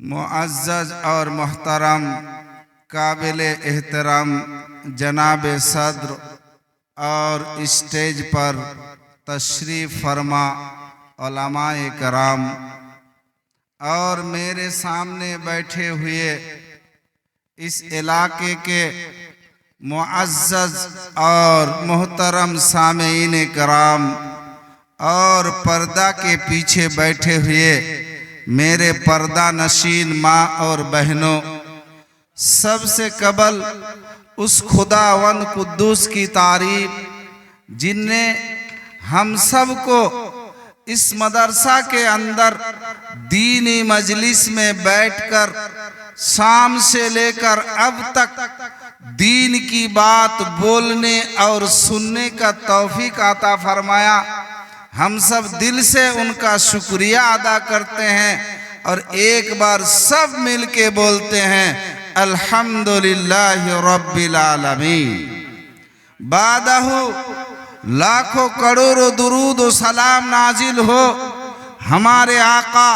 मुअज़्ज़ज़ और मोहतरम काबिल एहतराम जनाब सदर और स्टेज पर तशरीफ़ फरमा उलमाए कराम और मेरे सामने बैठे हुए इस इलाके के मुअज़्ज़ज़ और मोहतरम सामीईन कराम और पर्दा के पीछे बैठे हुए मेरे पर्दा नशीन माँ और बहनों, सबसे कबल उस खुदावंद कुद्दूस की तारीफ जिनने हम सब को इस मदरसा के अंदर दीनी मजलिस में बैठकर शाम से लेकर अब तक दीन की बात बोलने और सुनने का तौफीक अता फरमाया। हम सब दिल से उनका शुक्रिया अदा करते हैं और एक बार सब मिलके बोलते हैं अल्हम्दुलिल्लाहि रब्बिल आलमीन। बादहु लाखों करोड़ों दुरूद व सलाम नाजिल हो हमारे आका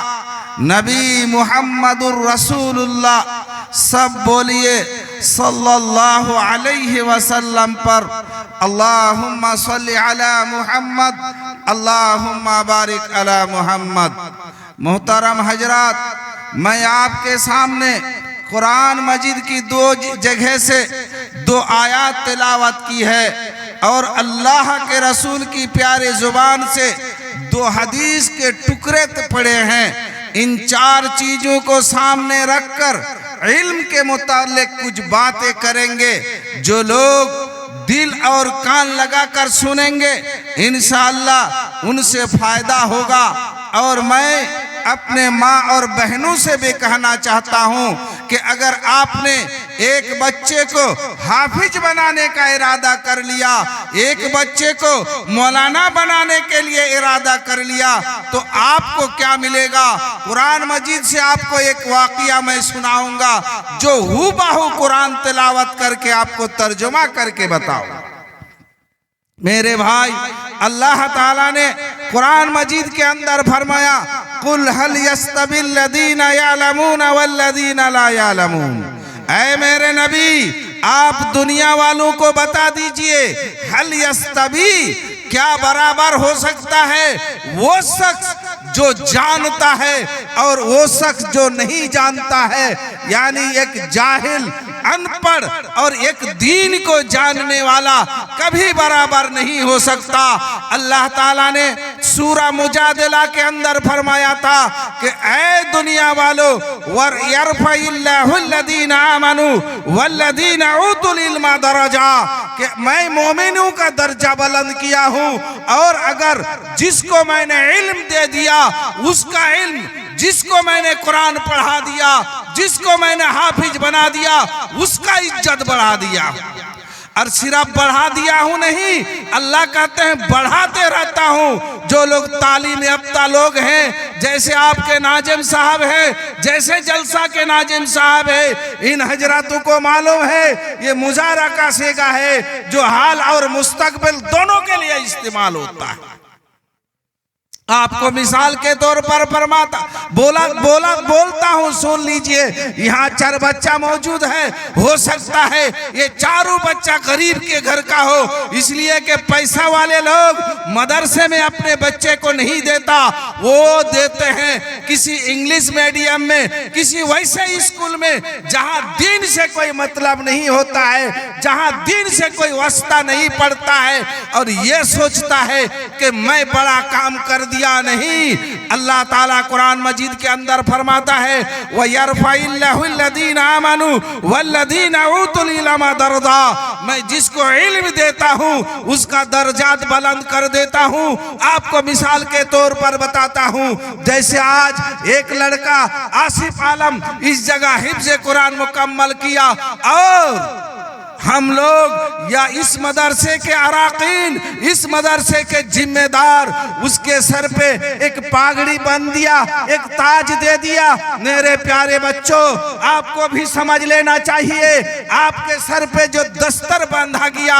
नबी मुहम्मदुर रसूलुल्लाह, सब बोलिए सल्लल्लाहु अलैहि वसल्लम पर। अल्लाहुम्मा सल्लि अला मुहम्मद, अल्लाहुम्मा बारिक अला मुहम्मद। मोहतरम हजरात, मैं आपके सामने कुरान मजीद की दो जगह से दो आयत तिलावत की है और अल्लाह के रसूल की प्यारे जुबान से दो हदीस के टुकड़े पढ़े हैं। इन चार चीजों को सामने रखकर इल्म के मुतालिक कुछ बातें करेंगे। जो लोग दिल और कान लगाकर सुनेंगे इंशाअल्लाह उनसे फायदा होगा। और मैं अपने माँ और बहनों से भी कहना चाहता हूँ कि अगर आपने एक बच्चे को हाफिज बनाने का इरादा कर लिया, एक बच्चे को मौलाना बनाने के लिए इरादा कर लिया, तो आपको क्या मिलेगा? कुरान मजीद से आपको एक वाक़िया मैं सुनाऊंगा जो हूबहू कुरान तिलावत करके आपको तर्जुमा करके बताऊं। मेरे भाई, अल्लाह ताला ने कुरान मजीद के अंदर फरमाया कुल हल यस्तविल लदीना यअलमून वल्लदीना ला यअलमून। ऐ मेरे नबी, आप दुनिया वालों को बता दीजिए हल यस्तवी, क्या बराबर हो सकता है वो शख्स जो जानता है और वो शख्स जो नहीं जानता है, यानी एक जाहिल अनपढ़ और एक दीन को जानने वाला कभी बराबर नहीं हो सकता। अल्लाह ताला ने सूरा मुजादिला के अंदर फरमाया था कि ऐ दुनिया वालों, वर यरफ़इल्लाहुल्लज़ीना आमनू वल्लज़ीना ऊतुल इल्मा दरजा, कि मैं मोमिनों का दर्जा बुलंद किया हूँ और अगर जिसको मैंने इल्म दे दिया उसका इल्म जिसको मैंने कुरान पढ़ा दिया, जिसको मैंने हाफिज बना दिया, उसका इज्जत बढ़ा दिया। और सिर्फ बढ़ा दिया हूं नहीं, अल्लाह कहते हैं बढ़ाते रहता हूं। जो लोग तालीम याफ्ता लोग हैं, जैसे आपके नाजिम साहब हैं, जैसे जलसा के नाजिम साहब है, इन हजरातों को मालूम है ये मुजारा का सेगा है जो हाल और मुस्तकबिल दोनों के लिए इस्तेमाल होता है। आपको मिसाल के तौर पर फरमाता बोलता हूं, सुन लीजिए। यहाँ 4 बच्चा मौजूद है, हो सकता है ये चारों बच्चा गरीब के घर का हो, इसलिए कि पैसा वाले लोग मदरसे में अपने बच्चे को नहीं देता, वो देते हैं किसी इंग्लिश मीडियम में, किसी वैसे स्कूल में जहां दीन से कोई मतलब नहीं होता है, जहां दीन से कोई वास्ता नहीं पड़ता है, और ये सोचता है कि मैं बड़ा काम कर दिया। नहीं, अल्लाह ताला कुरान मजीद के अंदर फरमाता है वयरफाइल्लाहुल्लज़ीना आमनू वल्लज़ीना ऊतुल इल्मा दरजा, मैं जिसको इल्म देता हूँ उसका दर्जात बुलंद कर देता हूँ। आपको मिसाल के तौर पर बताता हूँ, जैसे आज एक लड़का आसिफ आलम इस जगह हिफ्ज़ कुरान मुकम्मल किया, और हम लोग या इस मदरसे के अराकीन, इस मदरसे के जिम्मेदार उसके सर पे एक पागड़ी बंध दिया, एक ताज दे दिया। मेरे प्यारे बच्चों, आपको भी समझ लेना चाहिए, आपके सर पे जो दस्तर बांधा गया,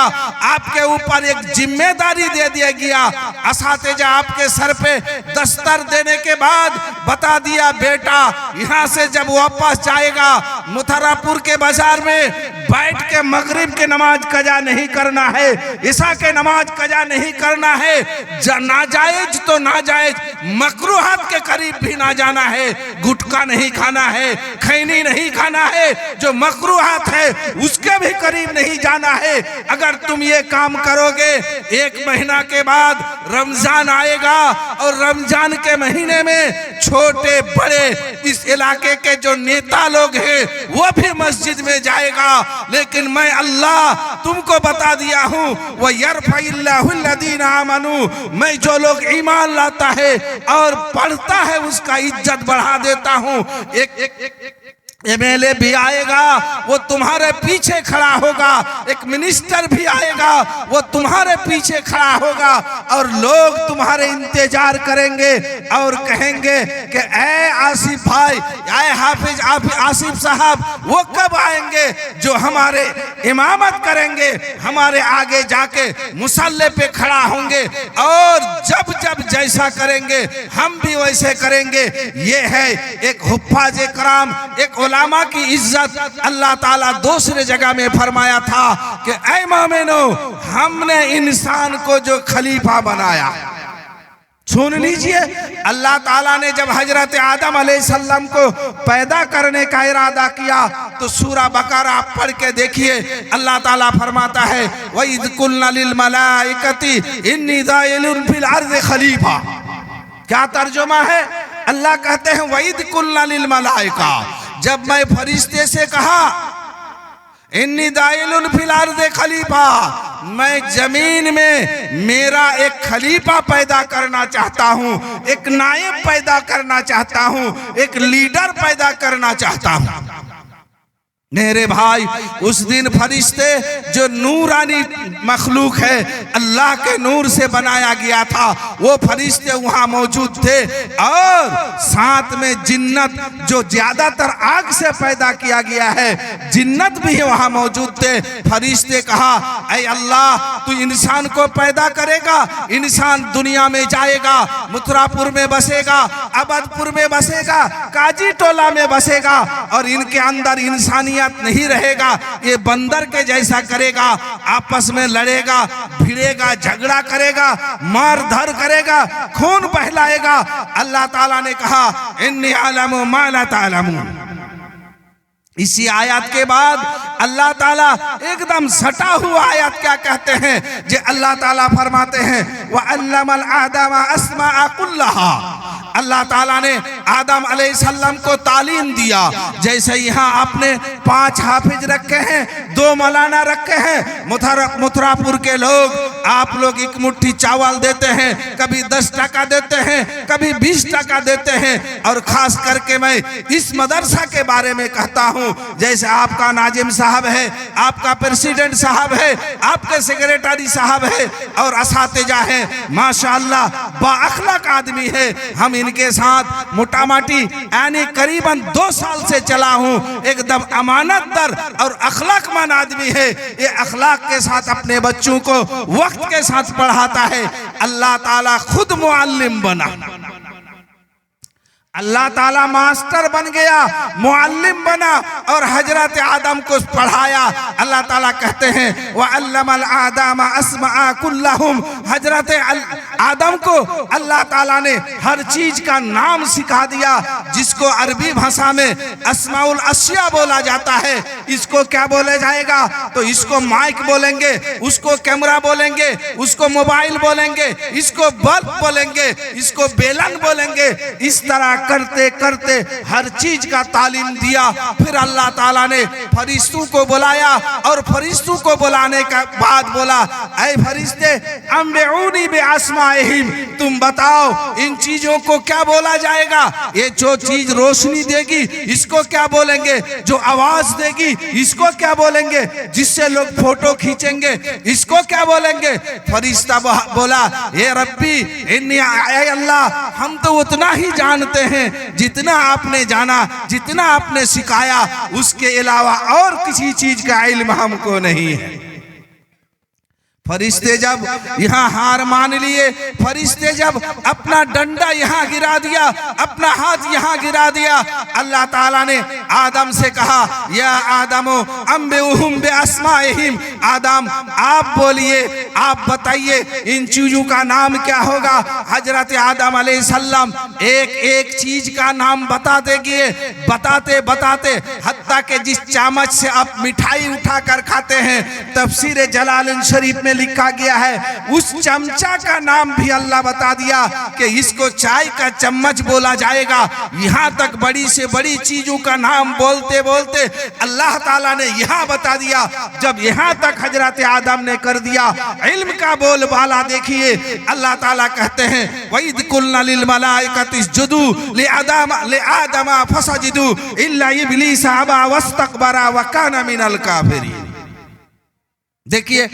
आपके ऊपर एक जिम्मेदारी दे दिया गया। असातिज़ा आपके सर पे दस्तर देने के बाद बता दिया, बेटा यहाँ से जब वापस जाएगा मुथर्रापुर के बाजार में बैठ के मगरिब के नमाज कजा नहीं करना है, इशा के नमाज कजा नहीं करना है, नाजायज तो नाजायज मकरूहात के करीब भी ना जाना है, गुटखा नहीं खाना है, खैनी नहीं खाना है, जो मकरूहात है उसके भी करीब नहीं जाना है। अगर तुम ये काम करोगे, 1 महीना के बाद रमजान आएगा, और रमजान के महीने में छोटे बड़े इस इलाके के जो नेता लोग हैं वो भी मस्जिद में जाएगा। लेकिन मैं अल्लाह तुमको बता दिया हूँ वयरफाइल्लाहुल्लज़ीना आमनू, मैं जो लोग ईमान लाता है और पढ़ता है उसका इज्जत बढ़ा देता हूँ। एक एमएलए भी आएगा, वो तुम्हारे पीछे खड़ा होगा, एक मिनिस्टर भी आएगा, वो तुम्हारे पीछे खड़ा होगा, और लोग तुम्हारे इंतजार करेंगे और कहेंगे कि ऐ आसिफ भाई, ऐ हाफिज आसिफ साहब, वो कब आएंगे जो हमारे इमामत करेंगे, हमारे आगे जाके मुसल्ले पे खड़ा होंगे, और जब जब जैसा करेंगे हम भी वैसे करेंगे। ये है एक हुफ्फाज़ कराम, एक उलमा की इज्जत। अल्लाह ताला दूसरे जगह में फरमाया था कि ऐ मोमिनो, हमने इंसान को जो खलीफा बनाया, सुन लीजिए, अल्लाह ताला ने जब हजरत आदम अलैहिस्सलाम को पैदा करने का इरादा किया तो सूरा बकरा पढ़ के देखिए, अल्लाह ताला फरमाता है वइज़ कुल्ना लिल मलाइकति इन्नी जाइलुन फिल अर्ज़ि खलीफा। क्या तर्जुमा है? अल्लाह कहते हैं वइज़ कुल्ना लिल मलाइका, जब मैं फरिश्ते से कहा इन्नी दाइलुन फिल अर्ज़ि खलीफा, मैं जमीन में मेरा एक खलीफा पैदा करना चाहता हूँ, एक नायब पैदा करना चाहता हूँ, एक लीडर पैदा करना चाहता हूँ। मेरे भाई, उस दिन फरिश्ते जो नूरानी मखलूक है, अल्लाह के नूर से बनाया गया था, वो फरिश्ते वहाँ मौजूद थे, और साथ में जिन्नत जो ज्यादातर आग से पैदा किया गया है, जिन्नत भी वहाँ मौजूद थे। फरिश्ते कहा ऐ अल्लाह, तू इंसान को पैदा करेगा, इंसान दुनिया में जाएगा, मथुरापुर में बसेगा, अबदपुर में बसेगा, काजी टोला में बसेगा, और इनके अंदर इंसानी नहीं रहेगा, ये बंदर के जैसा करेगा, आपस में लड़ेगा, भिड़ेगा, झगड़ा करेगा, मार धर करेगा, खून बहलाएगा। अल्लाह ताला ने कहा इन्नी अअलमु मा ला तअलमून। इसी आयत के बाद अल्लाह ताला एकदम सटा हुआ आयत क्या कहते हैं, जो अल्लाह ताला फरमाते हैं व अल्लमल आदम अस्मा कुल्लहा। अल्लाह ताला ने आदम अलैहिस्सलाम को तालीम दिया। जैसे यहाँ आपने 5 हाफिज रखे हैं, 2 मौलाना रखे हैं, मथुरापुर के लोग आप लोग एक मुट्ठी चावल देते हैं, कभी 10 टका देते हैं, कभी 20 टका देते हैं। और खास करके मैं इस मदरसा के बारे में कहता हूँ, जैसे आपका नाजिम साहब है, आपका प्रेसिडेंट साहब है, आपके सेक्रेटरी साहब है और असातिजा है, माशाअल्लाह बाअखलाक आदमी है। हम इनके साथ मोटामाटी यानी करीबन 2 साल से चला हूँ। एकदम अमानतदार और अखलाकमंद आदमी है। ये अखलाक के साथ अपने बच्चों को वक्त के साथ पढ़ाता है। अल्लाह ताला खुद मुअल्लिम बना, अल्लाह ताला मास्टर बन गया, मुअल्लिम बना और हजरत आदम को पढ़ाया। अल्लाह ताला कहते हैं व अल्लमल आदम अस्मा कुल्लहुम, हजरत आदम को अल्लाह ताला ने हर चीज का नाम सिखा दिया। जिसको अरबी भाषा में अस्माउल अशिया बोला जाता है, इसको क्या बोला जाएगा? तो इसको माइक बोलेंगे, उसको कैमरा बोलेंगे, उसको मोबाइल बोलेंगे, इसको बल्ब बोलेंगे, इसको बेलन बोलेंगे। इस तरह करते करते हर चीज का तालीम दिया। फिर अल्लाह ताला ने फरिश्तों को बुलाया और फरिश्तों को बुलाने के बाद बोला, ऐ फरिश्ते अम्बिऊनी बिअस्माइहिम, तुम बताओ इन चीजों को क्या बोला जाएगा? ये जो चीज रोशनी देगी इसको क्या बोलेंगे? जो आवाज देगी इसको क्या बोलेंगे? जिससे लोग फोटो खींचेंगे इसको क्या बोलेंगे? फरिश्ता बोला, ये रब्बी इन्नी, अल्लाह हम तो उतना ही जानते हैं जितना आपने जाना, जितना आपने सिखाया, उसके अलावा और किसी चीज का इल्म हमको नहीं है। फरिश्ते जब यहाँ हार मान लिए, फरिश्ते जब अपना डंडा यहाँ गिरा दिया, अपना हाथ यहाँ गिरा दिया, अल्लाह ताला ने आदम से कहा, या आदमो अम्बिऊहुम बिअस्माइहिम, आदम आप बोलिए, आप बताइए इन चीजों का नाम क्या होगा? हजरत आदम अलैहिस्सलाम एक एक चीज का नाम बताते गए, बताते बताते हत्ता के जिस चम्मच से आप मिठाई उठा कर खाते हैं, तफसीर जलालुल शरीफ में लिखा गया है, उस चमचा का नाम भी अल्लाह बता दिया कि इसको चाय का चम्मच बोला जाएगा। यहाँ तक बड़ी से बड़ी चीजों का नाम बोलते बोलते अल्लाह ताला ने यहाँ बता दिया। जब यहाँ तक हजरत आदम ने कर दिया, इल्म का बोलबाला देखिए। अल्लाह ताला कहते हैं, वइद कुल्ना लिल मलाइकति इसजुदू लिआदम फसजदू इल्ला इब्लीस अबा वस्तकबरा व काना मिनल काफिरीन। देखिए,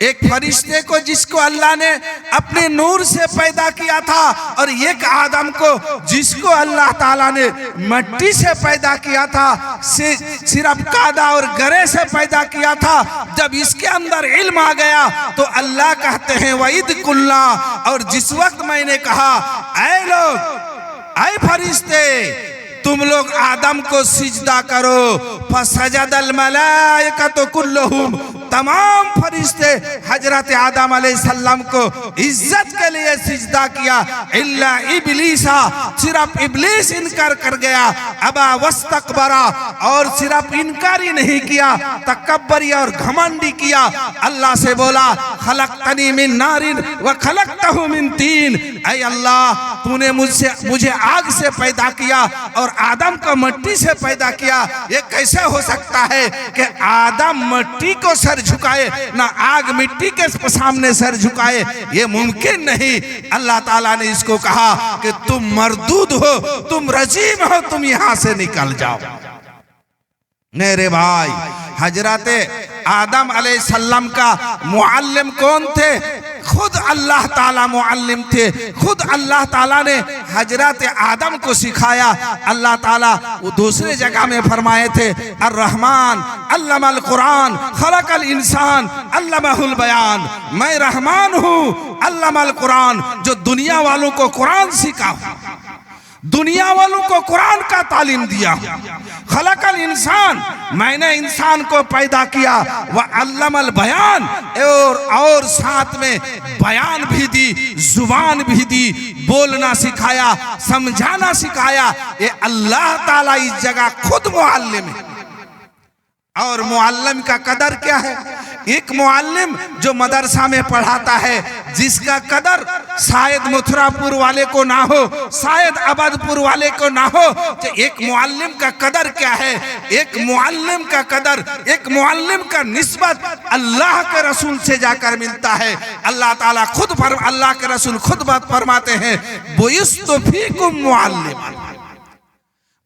एक फरिश्ते को जिसको अल्लाह ने अपने नूर से पैदा किया था, और एक आदम को जिसको अल्लाह ताला ने मिट्टी से पैदा किया था, सिर्फ कादा और गरे से पैदा किया था। जब इसके अंदर इल्म आ गया तो अल्लाह कहते हैं वईद कुल्ला, और जिस वक्त मैंने कहा, ऐ लोग, ऐ फरिश्ते, तुम लोग आदम को सिजदा करो, फसजदल मलाइकतु कुल्लुहुम, तमाम फरिश्ते हजरत आदम अलैहिस्सलाम को इज्जत के लिए सिजदा किया, इल्ला इब्लीसा, सिर्फ इब्लीस इनकार कर गया, अबा वस्तकबरा, और सिर्फ इनकार ही नहीं किया, तकब्बरी और घमंडी किया। अल्लाह से बोला, खलकतनी मिन नारिन व खलकतहु मिन तीन, ऐ अल्लाह तूने मुझे आग से पैदा किया और आदम को मिट्टी से पैदा किया। ये कैसे हो सकता है कि आदम मिट्टी को सर झुकाए, ना आग मिट्टी के सामने सर झुकाए? ये मुमकिन नहीं। अल्लाह ताला ने इसको कहा कि तुम मरदूद हो, तुम रजीम हो, तुम यहां से निकल जाओ। मेरे भाई, हजरत आदम अलैहिस्सलाम का मुअल्लिम कौन थे? खुद अल्लाह ताला मुअल्लिम थे। खुद अल्लाह ताला ने हजरत आदम को सिखाया। अल्लाह ताला वो दूसरे जगह में फरमाए थे, अर्रहमान अल्लमल कुरान खलकल इंसान अल्लमहुल बयान, मैं रहमान हूँ अल्लमल कुरान, जो दुनिया वालों को कुरान सिखा, दुनिया वालों को कुरान का तालीम दिया। खलकल इंसान, मैंने इंसान को पैदा किया, व अल्लमल बयान, और साथ में बयान भी दी, जुबान भी दी, बोलना सिखाया, समझाना सिखाया। ये अल्लाह ताला इस जगह खुद मुअल्लिम है। और मुअल्लिम का कदर क्या है? एक मुअल्लिम जो मदरसा में पढ़ाता है, जिसका कदर शायद मथुरापुर वाले को ना हो, शायद अबदपुर वाले को ना हो, तो एक मुअल्लिम का कदर क्या है? एक मुअल्लिम का कदर, एक मुअल्लिम का निस्बत अल्लाह के रसूल से जाकर मिलता है। अल्लाह ताला खुद अल्लाह के रसूल खुद बात फरमाते हैं, बुइस्तु फीकुम मुअल्लिम,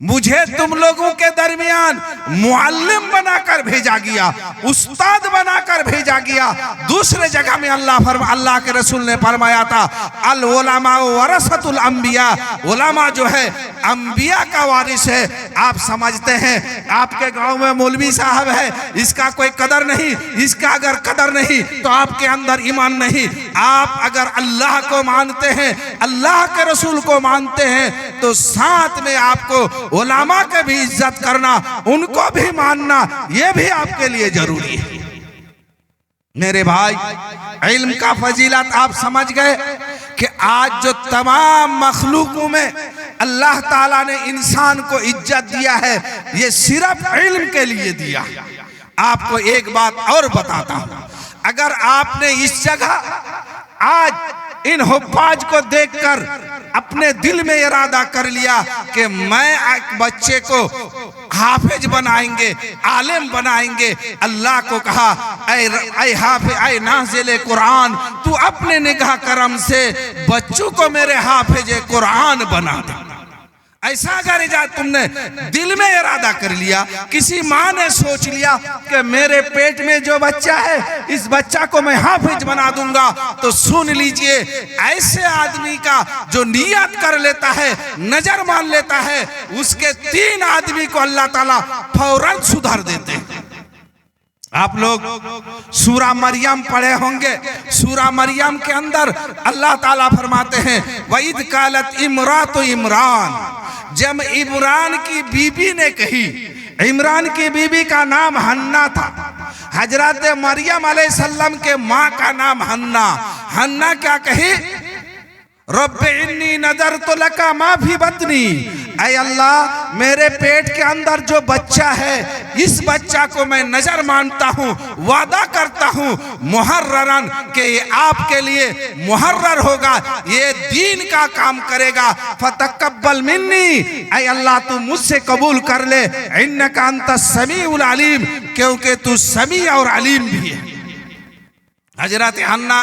मुझे तुम लोगों के दरमियान मुअल्लिम बनाकर भेजा गया, उस्ताद बनाकर भेजा गया। दूसरे जगह में अल्लाह के रसूल ने फरमाया था, अल उलमा वरसतुल अंबिया, उलमा जो है अंबिया का वारिस है। आप समझते हैं आपके गांव में मौलवी साहब है, इसका कोई कदर नहीं, इसका अगर कदर नहीं तो आपके अंदर ईमान नहीं। आप अगर अल्लाह को मानते हैं, अल्लाह के रसूल को मानते हैं, तो साथ में आपको उलमा के भी इज्जत करना, उनको भी मानना, यह भी आपके लिए जरूरी है। मेरे भाई, इल्म का फजीलत आप समझ गए कि आज जो तमाम मखलूकों में अल्लाह ताला ने इंसान को इज्जत दिया है, ये सिर्फ इल्म के लिए दिया। आपको एक बात और बताता हूं, अगर आपने इस जगह आज इन हुफ्फाज को देखकर अपने दिल में इरादा कर लिया कि मैं एक बच्चे को हाफिज बनाएंगे, आलिम बनाएंगे, अल्लाह को कहा, ऐ हाफिज, ऐ नाज़िल कुरान, तू अपने निगाह करम से बच्चों को मेरे हाफिज कुरान बना दे। ऐसा अगर तुमने दिल में इरादा कर लिया, किसी माँ ने सोच लिया कि मेरे पेट में जो बच्चा है, इस बच्चा को मैं हाफिज बना दूंगा, तो सुन लीजिए, ऐसे आदमी का जो नियत कर लेता है, नजर मान लेता है, उसके 3 आदमी को अल्लाह ताला फौरन सुधार देते हैं। आप लोग सूरा मरियम पढ़े होंगे। सूरा मरियम के अंदर अल्लाह ताला फरमाते हैं, वइद कालत इमरातो इमरान, जब इमरान की बीबी ने कही, इमरान की बीबी का नाम हन्ना था, हजरत मरियम अलैहिस्सलाम के माँ का नाम हन्ना। हन्ना क्या कही? रब्बे इन्नी नज़रतु लका मा फी बतनी, ऐ अल्लाह मेरे पेट के अंदर जो बच्चा है, इस बच्चा को मैं नजर मानता हूँ, वादा करता हूँ मुहर्ररन के ये आपके लिए मुहर्रर होगा, ये दीन का काम करेगा। फतकब्बल मिन्नी, ऐ अल्लाह तू मुझसे कबूल कर ले, इन्नका अंतस समीउल अलीम, क्योंकि तू समी और अलीम भी है। हजरत हन्ना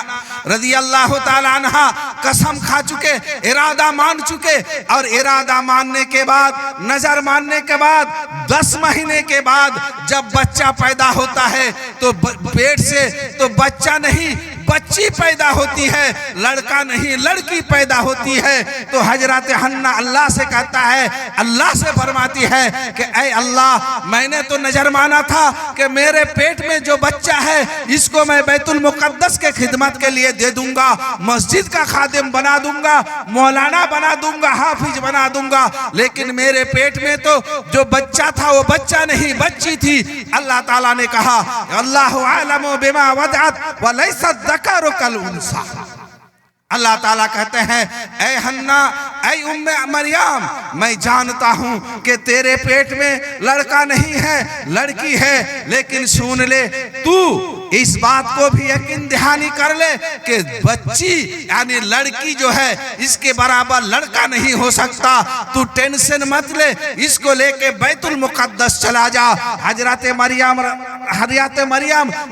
रज़ी अल्लाह ताला अन्हा कसम खा चुके, इरादा मान चुके, और इरादा मानने के बाद, नजर मानने के बाद, 10 महीने के बाद जब बच्चा पैदा होता है, तो पेट से तो बच्चा नहीं बच्ची पैदा होती है, लड़का नहीं लड़की पैदा होती है। तो हजरत हन्ना अल्लाह से कहता है, अल्लाह से फरमाती है कि ऐ अल्लाह, मैंने तो नजर माना था कि मेरे पेट में जो बच्चा है, इसको मैं बैतुल मुक़द्दस के खिदमत के लिए दे दूंगा, मस्जिद का खादिम बना दूंगा, मौलाना बना दूंगा, हाफिज बना दूंगा, लेकिन मेरे पेट में तो जो बच्चा था वो बच्चा नहीं बच्ची थी। अल्लाह ताला ने कहा, अल्लाहु आलमु बिमा वदअत व लैसा ज़करु कल उन्सा। अल्लाह ताला कहते हैं, ऐ हन्ना, ऐ उम्मे मरियम, मैं जानता हूं कि तेरे पेट में लड़का नहीं है लड़की है, लेकिन सुन ले, तू इस बात को भी यकीन दहानी कर ले कि बच्ची यानी लड़की जो है, इसके बराबर लड़का नहीं हो सकता। तू टेंशन मत ले, इसको लेके बैतुल मुक़द्दस चला जा। हजरत मरियम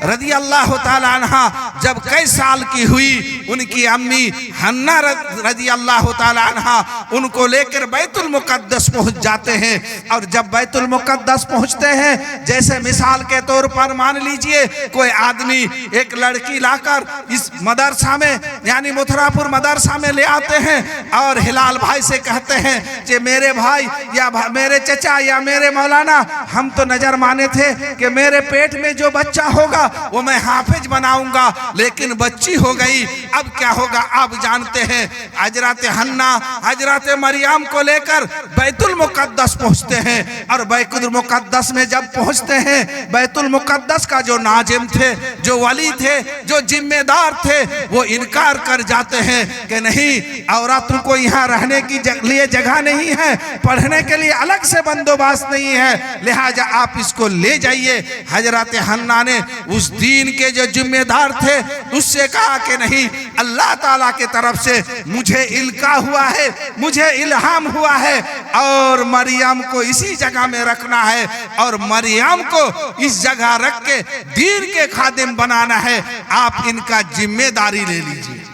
रज़ी अल्लाह ताला अन्हा जब कई साल की हुई, उनकी अम्मी हन्ना रज़ी अल्लाह ताला अन्हा उनको लेकर बैतुल मुक़द्दस पहुंच जाते हैं। और जब बैतुल मुक़द्दस पहुंचते हैं, जैसे मिसाल के तौर पर मान लीजिए कोई आदमी एक लड़की लाकर इस मदरसा में यानी मथुरापुर मदरसा में ले आते हैं और हिलाल भाई से कहते हैं कि मेरे भाई या मेरे चचा या मेरे मौलाना, हम तो नजर माने थे कि मेरे पेट में जो बच्चा होगा वो मैं हाफिज बनाऊंगा, लेकिन बच्ची हो गई। अब क्या होगा आप जानते हैं। हजरत हन्ना हजरत मरियम को लेकर बैतुल मुकद्दस पहुंचते हैं और बैतुल मुकद्दस में जब पहुंचते हैं, बैतुल मुकद्दस का जो नाजिम थे, जो वली थे, जो जिम्मेदार थे, वो इनकार कर जाते हैं कि नहीं, औरतों को यहाँ रहने की लिए जगह नहीं है, पढ़ने के लिए अलग से बंदोबस्त नहीं है, लिहाजा आप इसको ले जाइए। हजरत हन्ना ने उस दीन के जो जिम्मेदार थे उससे कहा कि नहीं, अल्लाह ताला के तरफ से मुझे इल्का हुआ है, मुझे इल्हाम हुआ है और मरियम को इसी जगह में रखना है और मरियम को इस जगह रख के दीन के खादिम बनाना है, आप इनका जिम्मेदारी ले लीजिए।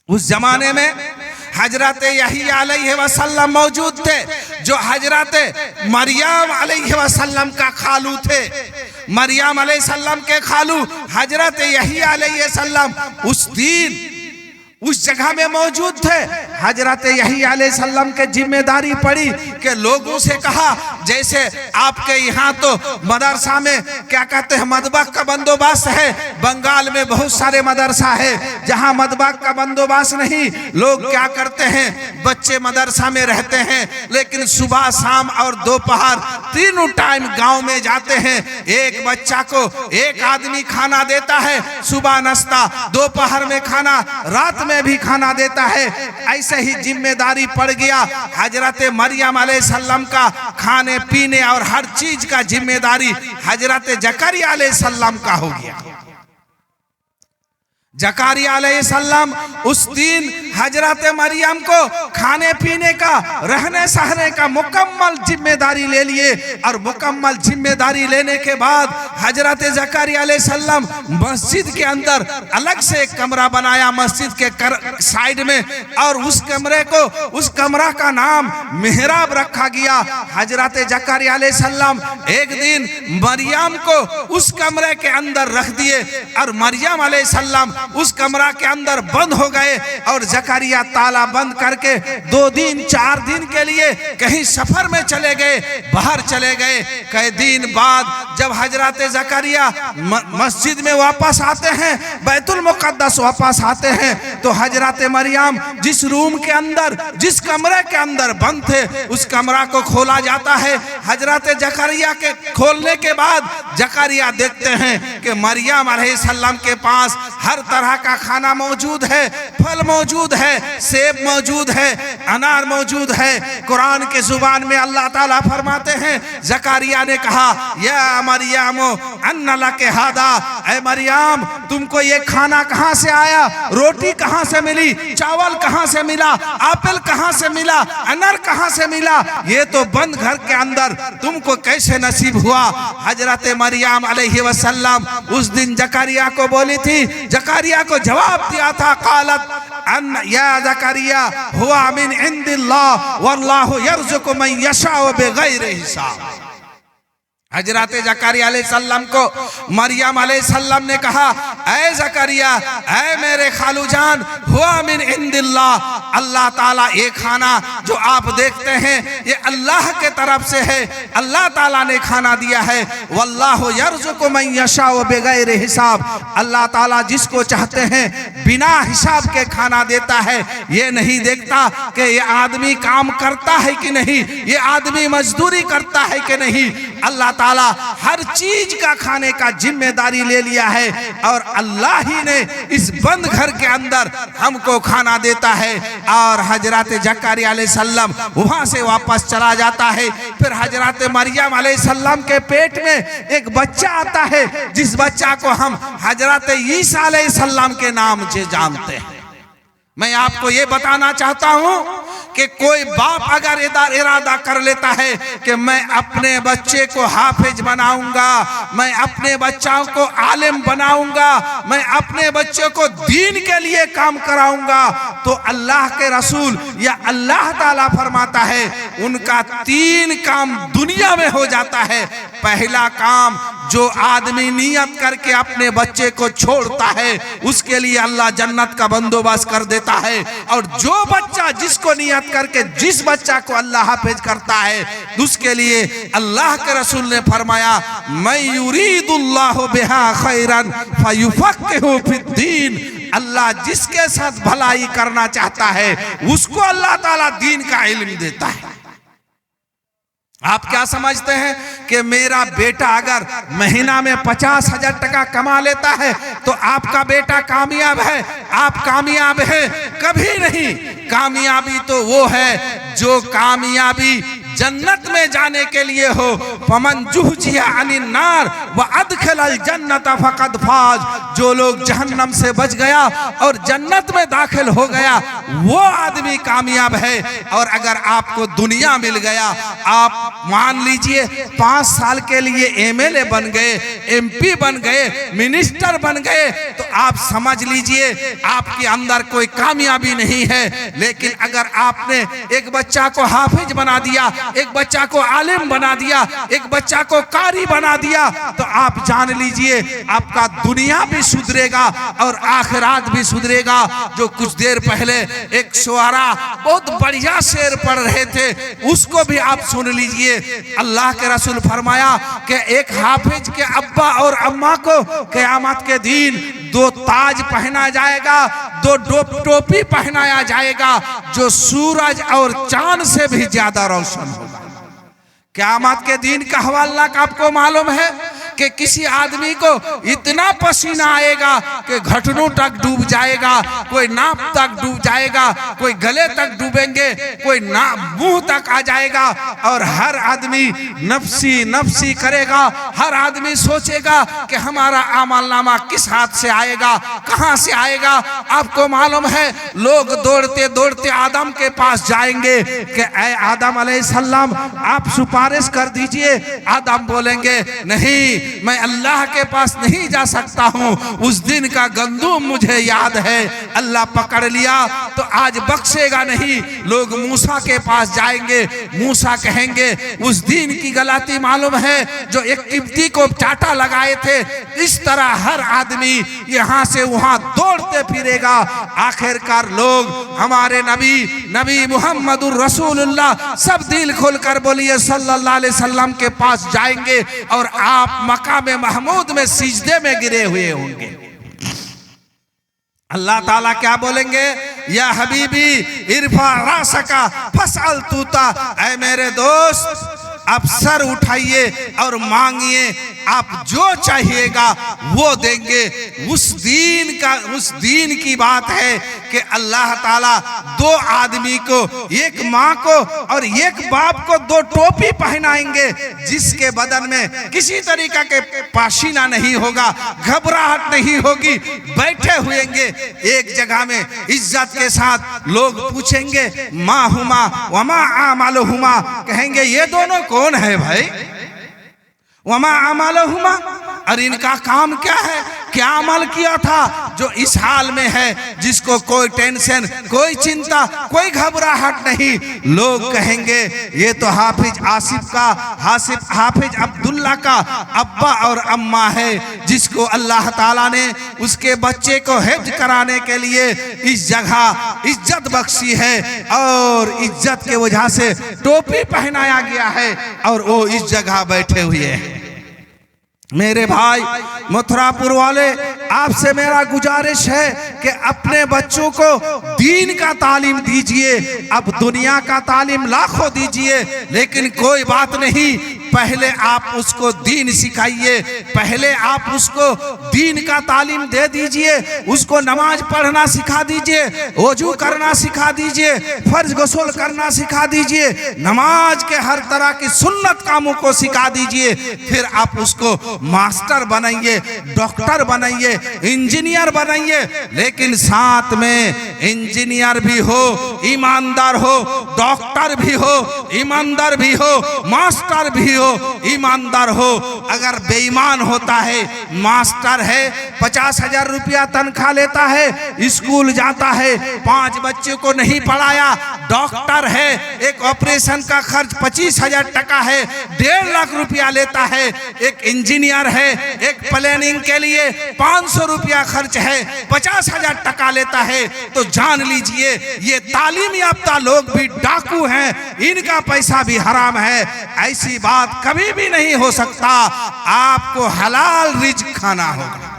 उस जमाने में हजरत यहिया अलैहिस्सलाम मौजूद थे, जो हजरत मरियम अलैहिस्सलाम का खालू थे। मरियम अलैहिस्सलाम के खालू हजरत यहिया अलैहिस्सलाम उस दिन उस जगह में मौजूद थे। हजरत यहिया अलैहिस्सलाम के जिम्मेदारी पड़ी कि लोगों से कहा, जैसे आपके यहाँ तो मदरसा में क्या कहते हैं, मदबख का बंदोबस्त है। बंगाल में बहुत सारे मदरसा है जहाँ मदबख का बंदोबस्त नहीं। लोग क्या करते हैं, बच्चे मदरसा में रहते हैं लेकिन सुबह शाम और दोपहर तीनों टाइम गांव में जाते हैं। एक बच्चा को एक आदमी खाना देता है, सुबह नाश्ता, दोपहर में खाना, रात में भी खाना देता है। ऐसे ही जिम्मेदारी पड़ गया हजरत मरियम अलैहिस्सलाम का, खाने पीने और हर चीज का जिम्मेदारी हजरत जकरिया अलैहिस्सलाम का हो गया। जकरिया अलैहिस्सलाम उस दिन हजरत मरियम को खाने पीने का, रहने सहने का मुकम्मल जिम्मेदारी ले लिए और मुकम्मल जिम्मेदारी लेने के बाद हजरत जकरिया अलैहिस्सलाम मस्जिद के अंदर अलग से एक कमरा बनाया मस्जिद के साइड में, और उस कमरा का नाम मेहराब रखा गया। हजरत जकरिया अलैहिस्सलाम एक दिन मरियम को उस कमरे के अंदर रख दिए और मरियम अलैहिस्सलाम उस कमरा के अंदर बंद हो गए और जकरिया ताला बंद करके 2 दिन 4 दिन के लिए कहीं सफर में चले गए, बाहर चले गए। कई दिन बाद जब हजरत जकरिया मस्जिद में वापस आते हैं, बैतुल मुकद्दस वापस आते हैं, तो हजरत मरियम जिस रूम के अंदर, जिस कमरे के अंदर बंद थे, उस कमरा को खोला जाता है। हजरत जकरिया के खोलने के बाद जकरिया देखते हैं कि मरियम अलैहिस्सलाम के पास हर तरह का खाना मौजूद है, फल मौजूद है, सेब मौजूद है, अनार मौजूद है। कुरान के जुबान में अल्लाह ताला फरमाते हैं, जकरिया ने कहा, या मरियम अन्ना लके हादा, ऐ मरियम तुमको ये खाना कहाँ से आया, रोटी कहाँ से मिली, चावल कहाँ से मिला, एप्पल कहाँ से मिला, अनार कहाँ से मिला, ये तो बंद घर के अंदर तुमको कैसे नसीब हुआ। हजरत मरियम अलैहिस्सलाम उस दिन जकरिया को बोली थी, जकरिया को जवाब दिया था, कालत अन या जकरिया हुआ मिन इंदिल्लाह वल्लाहु यर्जुकु मन यशाउ बिगैरि हिसाब। हजरत जकरिया अलैहिस्सलाम को मरियम अलैहिस्सलाम ने कहा, ऐ जकरिया, ऐ मेरे खालू जान, हुआ मिन इंदिल्लाह, अल्लाह ताला ये खाना जो आप देखते हैं ये अल्लाह के तरफ से है, अल्लाह ताला ने खाना दिया है। वल्लाहु यर्जुकु मन यशाउ बिगैरि हिसाब, अल्लाह ताला जिसको चाहते हैं बिना हिसाब के खाना देता है। ये नहीं देखता कि ये आदमी काम करता है कि नहीं, ये आदमी मजदूरी करता है कि नहीं। अल्लाह ताला हर चीज का खाने का जिम्मेदारी ले लिया है और अल्लाह ही ने इस बंद घर के अंदर हमको खाना देता है। और हजरत जकरिया अलैहिस्सलाम वहां से वापस चला जाता है। फिर हजरत मरियम अलैहिस्सलाम के पेट में एक बच्चा आता है, जिस बच्चा को हम हजरत ईसा अलैहिस्सलाम के नाम से जानते हैं। मैं आपको ये बताना चाहता हूं कि कोई बाप अगर इरादा कर लेता है कि मैं अपने बच्चे को हाफिज बनाऊंगा, मैं अपने बच्चों को आलिम बनाऊंगा, मैं अपने बच्चे को दीन के लिए काम कराऊंगा, तो अल्लाह के रसूल या अल्लाह ताला फरमाता है उनका 3 काम दुनिया में हो जाता है। पहला काम, जो आदमी नियत करके अपने बच्चे को छोड़ता है उसके लिए अल्लाह जन्नत का बंदोबस्त कर देता है। और जो बच्चा जिसको नियत करके जिस बच्चा को अल्लाह हाफिज करता है उसके लिए अल्लाह के रसूल ने फरमाया, मैं युरीदुल्लाहु बिहा खैरन फयुफक्किहु फिद्दीन, अल्लाह जिसके साथ भलाई करना चाहता है उसको अल्लाह ताला दीन का इल्म देता है। आप क्या समझते हैं कि मेरा बेटा अगर महीना में 50,000 टका कमा लेता है तो आपका बेटा कामयाब है? आप कामयाब है? कभी नहीं। कामयाबी तो वो है जो कामयाबी जन्नत में जाने के लिए हो। फमन जुहजिया अनिन नार व अदखलल जन्नत फकद फाज, जो लोग जहन्नम से बच गया और जन्नत में दाखिल हो गया वो आदमी कामयाब है। और अगर आपको दुनिया मिल गया, आप मान लीजिए 5 साल के लिए एमएलए बन गए, एमपी बन गए, मिनिस्टर बन गए, तो आप समझ लीजिए आपके अंदर कोई कामयाबी नहीं है। लेकिन अगर आपने एक बच्चा को हाफिज बना दिया, एक बच्चा को आलिम बना दिया, एक बच्चा को कारी बना दिया, तो आप जान लीजिए आपका दुनिया भी सुधरेगा और आखिरात भी सुधरेगा। जो कुछ देर पहले एक शुआरा बहुत बढ़िया शेर पढ़ रहे थे, उसको भी आप सुन लीजिए। अल्लाह के रसूल फरमाया कि एक हाफिज के अब्बा और अम्मा को क़यामत के दिन 2 ताज पहना जाएगा, 2 टोपी पहनाया जाएगा जो सूरज और चांद से भी ज्यादा रोशन होगा। क़यामत के दिन का हवाला आपको मालूम है कि किसी आदमी को इतना पसीना आएगा कि घुटनों तक डूब जाएगा, कोई नाक तक डूब जाएगा, कोई गले तक डूबेंगे, कोई मुंह तक आ जाएगा। और हर आदमी नफ्सी नफ्सी करेगा, हर आदमी सोचेगा कि हमारा अमलनामा किस हाथ से आएगा, कहां से आएगा। आपको मालूम है लोग दौड़ते दौड़ते आदम के पास जाएंगे कि ऐ आदम अलैहिस्सलाम आप सुपारिश कर दीजिए। आदम बोलेंगे नहीं, मैं अल्लाह के पास नहीं जा सकता हूं, उस दिन का गंदुम मुझे याद है, अल्लाह पकड़ लिया तो आज बख्शेगा नहीं। लोग मूसा के पास जाएंगे, मूसा कहेंगे उस दिन की गलती मालूम है जो एक किब्ती को चाटा लगाए थे। इस तरह हर आदमी यहां से वहां दौड़ते फिरेगा। आखिरकार लोग हमारे नबी मुहम्मदुर रसूलुल्लाह सब दिल खोलकर बोलिए सल्लल्लाहु अलैहि वसल्लम के पास जाएंगे और आप मकाम महमूद में सिजदे में गिरे हुए होंगे। अल्लाह ताला क्या बोलेंगे, या हबीबी इरफा रासका फसल तूता, ऐ मेरे दोस्त आप सर उठाइए और मांगिए, आप जो चाहिएगा वो देंगे। उस दिन की बात है कि अल्लाह ताला 2 आदमी को, एक माँ को और एक बाप को 2 टोपी पहनाएंगे जिसके बदन में किसी तरीका के पसीना नहीं होगा, घबराहट नहीं होगी, बैठे हुएंगे एक जगह में इज्जत के साथ। लोग पूछेंगे माँ हुमा वमा आमालो हुमा, कहेंगे ये दोनों कौन है भाई? वमा अमलहुमा, और इनका काम क्या है, क्या अमल किया था जो इस हाल में है, जिसको कोई टेंशन, कोई चिंता, कोई घबराहट नहीं। लोग कहेंगे ये तो हाफिज आसिफ का, हाफिज अब्दुल्ला का अब्बा और अम्मा है, जिसको अल्लाह ताला ने उसके बच्चे को हिफ्ज कराने के लिए इस जगह इज्जत बख्शी है और इज्जत के वजह से टोपी पहनाया गया है और वो इस जगह बैठे हुए हैं। मेरे भाई मथुरापुर वाले, आपसे मेरा गुजारिश है कि अपने बच्चों को दीन का तालीम दीजिए। अब दुनिया का तालीम लाखों दीजिए, लेकिन कोई बात नहीं, पहले आप उसको दीन सिखाइए, पहले आप उसको दीन का तालीम दे दीजिए, उसको नमाज पढ़ना सिखा दीजिए, वजू करना सिखा दीजिए, फर्ज गुस्ल करना सिखा दीजिए, नमाज के हर तरह की सुन्नत कामों को सिखा दीजिए। फिर आप उसको मास्टर बनाइए, डॉक्टर बनाइए, इंजीनियर बनाइए, लेकिन साथ में इंजीनियर भी हो, ईमानदार हो, डॉक्टर भी हो, ईमानदार भी हो, मास्टर भी हो, हो, ईमानदार हो। अगर बेईमान होता है, मास्टर है, 50,000 रुपया तनख्वाह लेता है, स्कूल जाता है, 5 बच्चे को नहीं पढ़ाया, डॉक्टर है, एक ऑपरेशन का खर्च 25,000 टका है, 1.5 लाख रुपया लेता है, एक इंजीनियर है, एक प्लानिंग के लिए 500 रुपया खर्च है, 50,000 टका लेता है, तो जान लीजिए ये तालीम याफ्ता लोग भी डाकू हैं, इनका पैसा भी हराम है। ऐसी बात कभी भी नहीं हो सकता। आपको हलाल रिज़्क खाना होगा,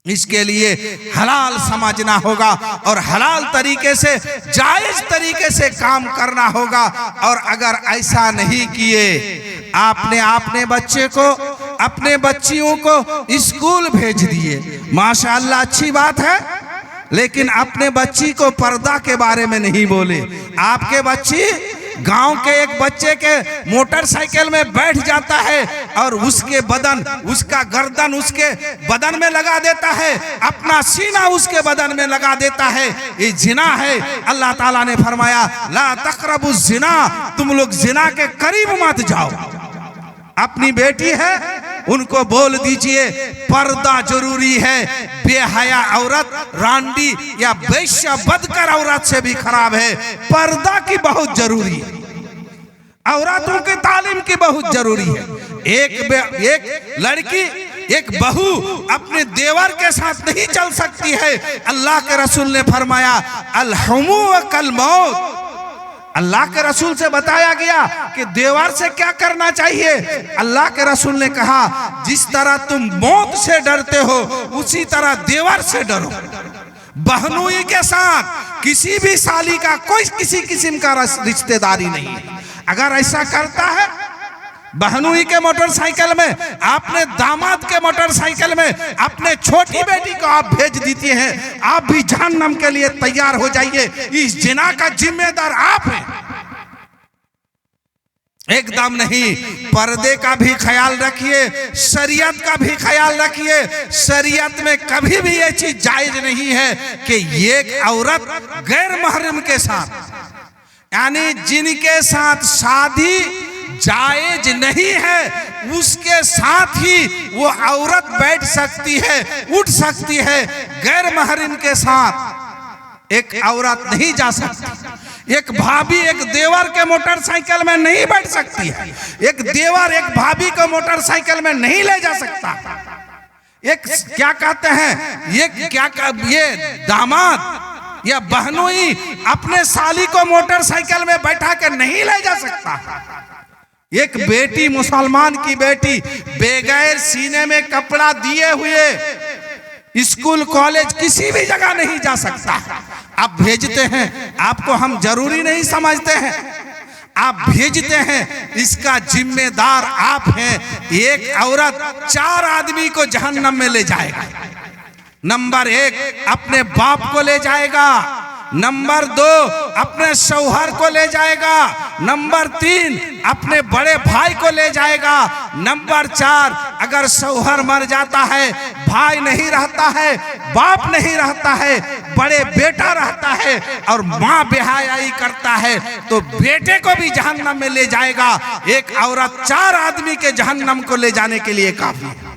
इसके लिए हलाल समझना होगा और हलाल तरीके से, जायज तरीके से काम करना होगा। और अगर ऐसा नहीं किए, आपने अपने बच्चे को, अपने बच्चियों को स्कूल भेज दिए, माशाअल्लाह अच्छी बात है, लेकिन अपने बच्ची को पर्दा के बारे में नहीं बोले। आपके बच्ची गांव के एक बच्चे के मोटरसाइकिल में बैठ जाता है और उसके बदन, उसका गर्दन उसके बदन में लगा देता है, अपना सीना उसके बदन में लगा देता है, ये जिना है। अल्लाह ताला ने फरमाया ला तक़रबु जिना, तुम लोग जिना के करीब मत जाओ। अपनी बेटी है, उनको बोल दीजिए पर्दा जरूरी है। बेहया औरत, रांडी या वेश्या, बदकर औरत से भी खराब है। पर्दा की बहुत जरूरी है, औरतों की तालीम की बहुत जरूरी है। एक लड़की, एक बहू अपने देवर के साथ नहीं चल सकती है। अल्लाह के रसूल ने फरमाया अल हुमू कल मौत। अल्लाह के रसूल से बताया गया कि देवर से क्या करना चाहिए। अल्लाह के रसूल ने कहा जिस तरह तुम मौत से डरते हो, उसी तरह देवर से डरो। बहनोई के साथ किसी भी साली का कोई किसी किस्म का रिश्तेदारी नहीं है। अगर ऐसा करता है, बहनोई के मोटरसाइकिल में, आपने दामाद के मोटरसाइकिल में अपने छोटी बेटी को आप भेज देती हैं, आप भी जहन्नम के लिए तैयार हो जाइए। इस जिना का जिम्मेदार आप हैं, एकदम नहीं। पर्दे का भी ख्याल रखिए, शरीयत का भी ख्याल रखिए। शरीयत में कभी भी ये चीज जायज नहीं है कि एक औरत गैर महरम के साथ, यानी जिनके साथ शादी जायज नहीं है, उसके साथ ही वो औरत बैठ सकती है, उठ सकती है। गैर महरम के साथ एक औरत नहीं जा सकती। एक भाभी एक देवर के मोटरसाइकिल में नहीं बैठ सकती है। एक देवर एक भाभी को मोटरसाइकिल में नहीं ले जा सकता। एक क्या कहते हैं, ये दामाद या बहनोई अपने साली को मोटरसाइकिल में बैठा के नहीं ले जा सकता। एक बेटी, मुसलमान की बेटी बेगैर सीने में कपड़ा दिए हुए स्कूल कॉलेज किसी भी जगह नहीं जा सकता। आप भेजते हैं, आपको हम जरूरी नहीं समझते हैं, आप भेजते हैं, इसका जिम्मेदार आप हैं। एक औरत 4 आदमी को जहन्नम में ले जाएगा। नंबर 1 अपने बाप को ले जाएगा, नंबर 2 अपने शौहर को ले जाएगा, नंबर 3 अपने बड़े भाई को ले जाएगा, नंबर 4 अगर शौहर मर जाता है, भाई नहीं रहता है, बाप नहीं रहता है, बड़े बेटा रहता है और माँ बेहयाई करता है, तो बेटे को भी जहन्नम में ले जाएगा। एक औरत 4 आदमी के जहन्नम को ले जाने के लिए काफी है।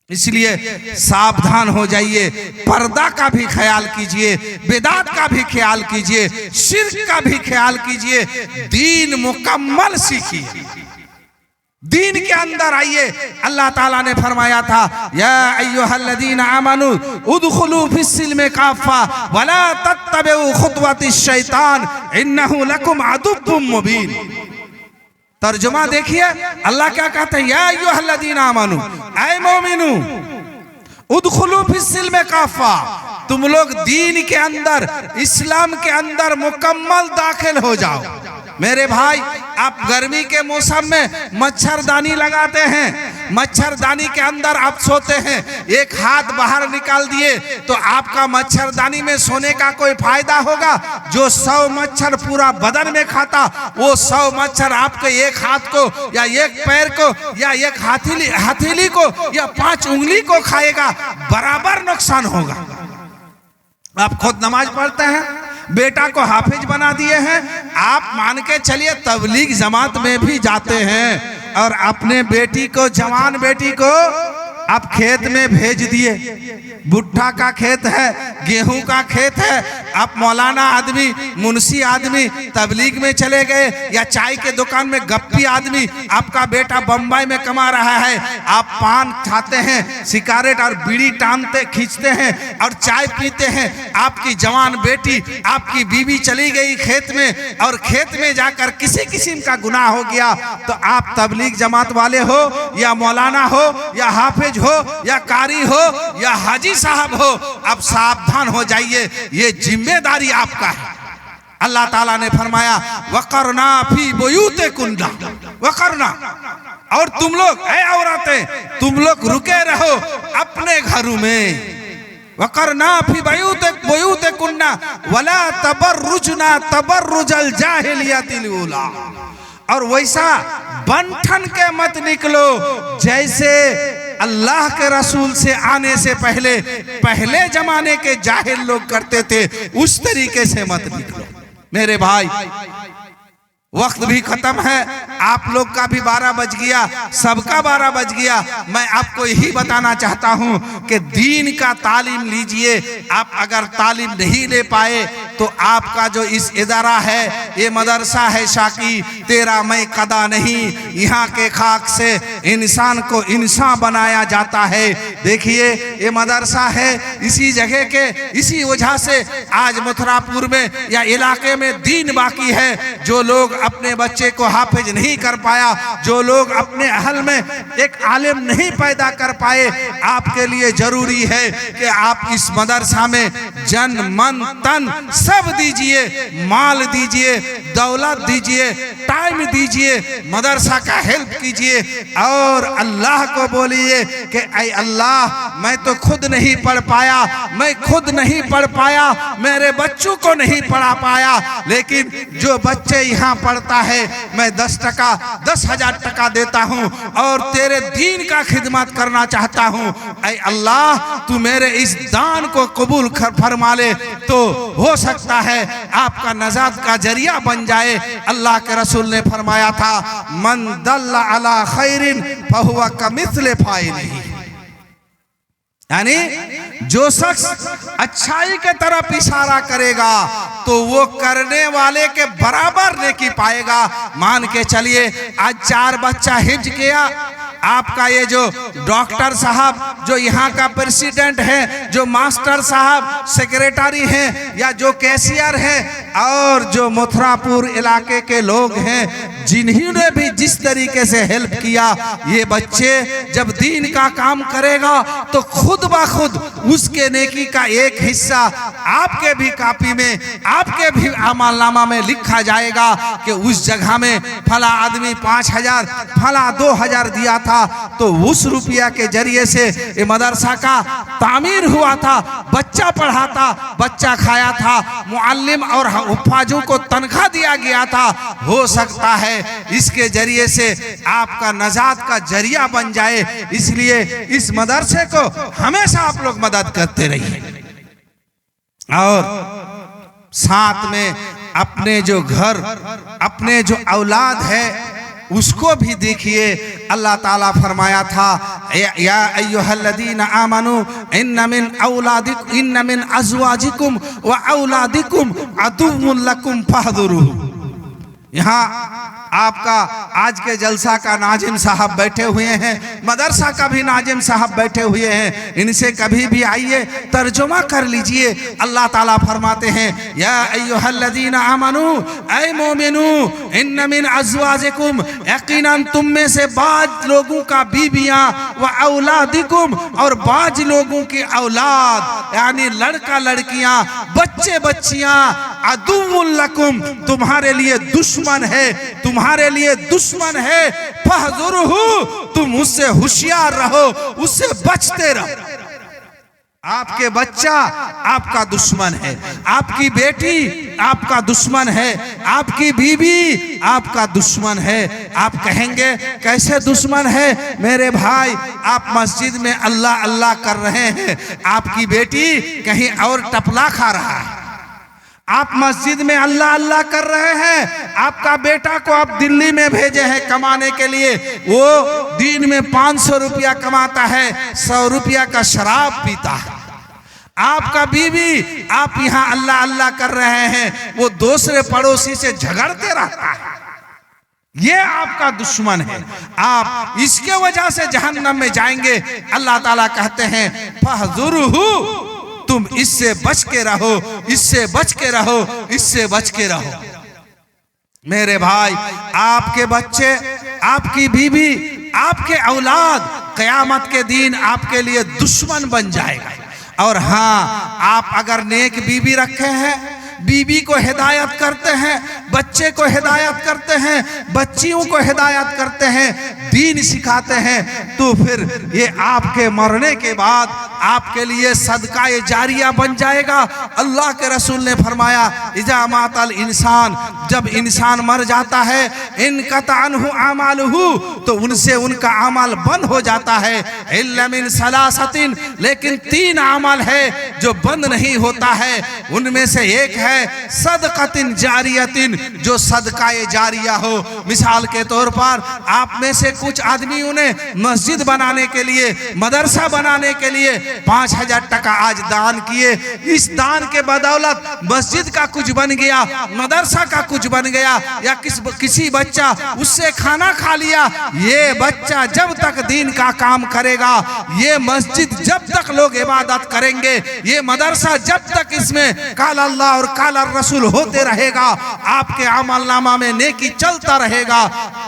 इसलिए सावधान हो जाइए, पर्दा का भी ख्याल कीजिए, बिदात का भी ख्याल कीजिए, शिर्क का भी ख्याल कीजिए। दीन मुकम्मल सीखिए, दीन के अंदर आइए। अल्लाह ताला ने फरमाया था या अय्युहल्लज़ीना आमनू उदखुलू फिस्सिल्मि काफ़ा वला तत्तबिउ खुतवतिश शैतान इन्नहु लकुम अदुव्वुम मुबीन। तर्जुमा देखिए, अल्लाह क्या कहते हैं, या अय्युहल्लज़ीना आमनू, ऐ मोमिनू, उदखुलू फिस्सिल्मि काफ़ा, तुम लोग दीन के अंदर, इस्लाम के अंदर मुकम्मल दाखिल हो जाओ। मेरे भाई, आप गर्मी के मौसम में मच्छरदानी लगाते हैं, मच्छरदानी के अंदर आप सोते हैं, एक हाथ बाहर निकाल दिए तो आपका मच्छरदानी में सोने का कोई फायदा होगा? जो 100 मच्छर पूरा बदन में खाता, वो 100 मच्छर आपके एक हाथ को या एक पैर को या एक हथेली को या 5 उंगली को खाएगा, बराबर नुकसान होगा। आप खुद नमाज पढ़ते हैं, बेटा को हाफिज बना दिए हैं। आप मान के चलिए तबलीग जमात में भी जाते हैं और अपने बेटी को, जवान बेटी को आप खेत में भेज दिए। भुट्टा का खेत है, गेहूं का खेत है, आप मौलाना आदमी, मुंशी आदमी तबलीग में चले गए, या चाय के दुकान में गप्पी आदमी, आपका बेटा बम्बई में कमा रहा है, आप पान खाते हैं, सिगारेट और बीड़ी टानते खींचते हैं और चाय पीते हैं। आपकी जवान बेटी, आपकी बीवी चली गई खेत में और खेत में जाकर किसी किस्म का गुनाह हो गया, तो आप तबलीग जमात वाले हो या मौलाना हो या हाफिज हो या कारी हो या हाजी साहब हो, अब सावधान हो जाइए, ये जिम्मेदारी आपका है। अल्लाह ताला ने फरमाया वकरना फी बुयूतिकुन्ना, वकरना, और तुम लोग ऐ औरतें, तुम लोग रुके रहो अपने घरों में। वकरना फी बुयूतिकुन्ना वला तबर्रुजना तबर्रुजल जाहिलियतिल ऊला, और वैसा बंठन के मत निकलो जैसे अल्लाह के रसूल से आने से पहले जमाने के जाहिल लोग करते थे, उस तरीके से मत निकलो। मेरे भाई, वक्त भी खत्म है, आप लोग का भी 12 बज गया, सबका 12 बज गया। मैं आपको यही बताना चाहता हूं कि दीन का तालीम लीजिए। आप अगर तालीम नहीं ले पाए तो आपका जो इस इदारा है, ये मदरसा है शाकी, तेरा मैं कदा नहीं, यहाँ के खाक से इंसान को इंसान बनाया जाता है। देखिए ये मदरसा है, इसी जगह के, इसी वजह से आज मथुरापुर में या इलाके में दीन बाकी है। जो लोग अपने बच्चे को हाफिज नहीं कर पाया, जो लोग अपने अहल में एक आलिम नहीं पैदा कर पाए, आपके लिए जरूरी है कि आप इस मदरसा में जन मन तन सब दीजिए, माल दीजिए, दौलत दीजिए, टाइम दीजिए, मदरसा का हेल्प कीजिए और अल्लाह को बोलिए कि ऐ अल्लाह, मैं तो खुद नहीं पढ़ पाया, मैं खुद नहीं पढ़ पाया, मेरे बच्चों को नहीं पढ़ा पाया, लेकिन जो बच्चे यहाँ पढ़ता है मैं 10 टका 10,000 टका देता हूँ और तेरे दीन का खिदमत करना चाहता हूँ। ऐ अल्लाह, तू मेरे इस दान को कबूल फरमा ले तो हो सकता है आपका नजात का जरिया बन जाए। अल्लाह के रसूल ने फरमाया था, मन दल्ला अला खैरिन फहुवा कमिस्ले फाइलिही, यानी जो शख्स अच्छाई के तरफ इशारा करेगा तो वो करने वाले के बराबर नेकी पाएगा। मान के चलिए आज 4 बच्चा हिफ्ज किया, आपका ये जो डॉक्टर साहब, जो यहाँ का प्रेसिडेंट है, जो मास्टर साहब सेक्रेटरी हैं, या जो कैशियर है, और जो मथुरापुर इलाके के लोग हैं, जिन्होंने भी जिस तरीके से हेल्प किया, ये बच्चे जब दीन का काम करेगा तो खुद ब खुद उसके नेकी का एक हिस्सा आपके भी कापी में, आपके भी अमलनामा में लिखा जाएगा कि उस जगह में फला आदमी 5,000, फला 2,000 दिया था, तो उस रुपया के जरिए से ये मदरसा का तामीर हुआ था, बच्चा पढ़ा था, बच्चा खाया था, मुअल्लिम और हुफ्फाजों को तनख्वाह दिया गया था। हो सकता है इसके जरिए से आपका नजात का जरिया बन जाए। इसलिए इस मदरसे को हमेशा आप लोग मदद करते रहिए और साथ में अपने जो घर, अपने जो औलाद है उसको भी देखिए। अल्लाह ताला फरमाया था, या अय्युहल्लज़ीना आमनू इन्न मिन अज़वाजिकुम व औलादिकुम अदुव्वुन लकुम फहज़ुरूहु। यहाँ आपका आज के जलसा का नाजिम साहब बैठे हुए हैं, मदरसा का भी नाजिम साहब बैठे हुए हैं, इनसे कभी भी आइए तर्जुमा कर लीजिए। अल्लाह ताला फरमाते हैं, या अय्युहल्लज़ीना आमनू, ऐ मोमिनू, इन्न मिन अज़वाजिकुम, यकीनन तुम में से बाज लोगों का बीबियां, व औलादिकुम, और बाज लोगों की औलाद यानी लड़का लड़कियां, बच्चे बच्चियां, अदुव्वुन लकुम, तुम्हारे लिए दुश्मन है, तुम्हारे लिए दुश्मन है, फहज़ुरहु, तुम उससे होशियार रहो, उससे बचते रहो। आपके बच्चा आपका दुश्मन है, आपकी बेटी आपका दुश्मन है, आपकी बीवी आपका दुश्मन है। आप कहेंगे कैसे दुश्मन है? मेरे भाई, आप मस्जिद में अल्लाह अल्लाह कर रहे हैं, आपकी बेटी कहीं और टपला खा रहा है, आप मस्जिद में अल्लाह अल्लाह कर रहे हैं, आपका बेटा को आप दिल्ली में भेजे हैं कमाने के लिए, वो दिन में 500 रुपया कमाता है, 100 रुपया का शराब पीता है। आपका बीवी, आप यहाँ अल्लाह अल्लाह कर रहे हैं, वो दूसरे पड़ोसी से झगड़ते रहता है। ये आपका दुश्मन है, आप इसके वजह से जहन्नम में जाएंगे। अल्लाह ताला कहते हैं फहज़ुरहु, तुम इससे बच के रहो, इससे बच के रहो, इससे बच के रहो। मेरे भाई, आपके बच्चे, आपकी बीवी, आपके औलाद क़यामत के दिन आपके लिए दुश्मन बन जाएगा। और हाँ, आप अगर नेक बीवी रखे हैं, बीवी को हिदायत करते हैं, बच्चे को हिदायत करते हैं, बच्चियों को हिदायत करते हैं, दीन सिखाते हैं, तो फिर ये आपके मरने के बाद आपके लिए सदका ये जारिया बन जाएगा। अल्लाह के रसूल ने फरमाया इजा मातल इंसान, जब इंसान मर जाता है, इनकता अन्हु अमालुहु, तो उनसे उनका अमल बंद हो जाता है। इल्ला मिन सलासतिन, लेकिन 3 अमल है जो बंद नहीं होता है। उनमें से एक है सदक़तिन जारियतिन, जो सदका ये जारिया हो। मिसाल के तौर पर आप में से कुछ आदमियों ने मस्जिद बनाने के लिए, मदरसा बनाने के लिए 5000 टका आज दान किए। इस दान के बदौलत मस्जिद का कुछ बन गया, मदरसा का कुछ बन गया, या किसी बच्चा उससे खाना खा लिया। ये बच्चा जब तक दीन का काम करेगा, ये मस्जिद जब तक लोग इबादत करेंगे, ये मदरसा जब तक इसमें काल अल्लाह और काल रसूल होते रहेगा, आपके अमलनामा में नेकी चलता रहेगा।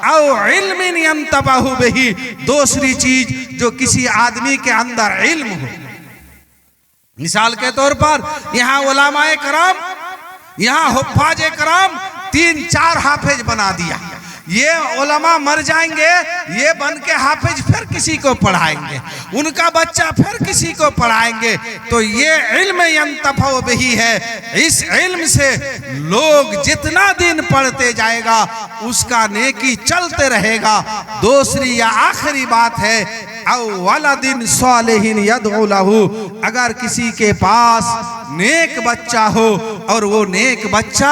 औ इल्मिन यंतबहु बिही, दूसरी चीज जो किसी आदमी के अंदर इल्म हो। मिसाल के तौर पर यहाँ उलमाए कराम, यहाँ हुफ्फाज़े कराम 3-4 हाफिज बना दिया। ये उलमा मर जाएंगे, ये बन के हाफिज फिर किसी को पढ़ाएंगे, उनका बच्चा फिर किसी को पढ़ाएंगे। तो ये इल्म यंतफउ बिही है। इस इल्म से लोग जितना दिन पढ़ते जाएगा, उसका नेकी चलते रहेगा। दूसरी या आखिरी बात है वलदिन सालिहिन यदउ लहू, अगर किसी के पास नेक बच्चा हो और वो नेक बच्चा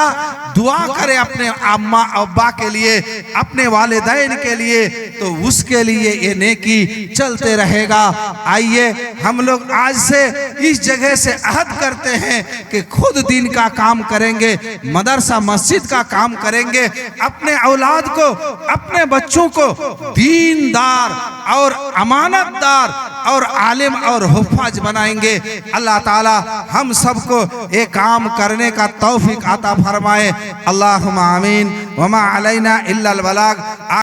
दुआ करे अपने अम्मा अब्बा के लिए, अपने वालिदैन के लिए, तो उसके लिए ये नेकी चलते रहेगा। आइए हम लोग आज से इस जगह से अहद करते हैं कि खुद दीन का काम करेंगे, मदरसा मस्जिद का काम करेंगे, अपने औलाद को, अपने बच्चों को दीनदार और अमानतदार और आलिम और हुफ्फाज बनाएंगे। अल्लाह ताला हम सबको ये काम करने का तौफीक अता फरमाए। अल्लाहुम्मा आमीन। वमा अलैना इल्लल बलाग।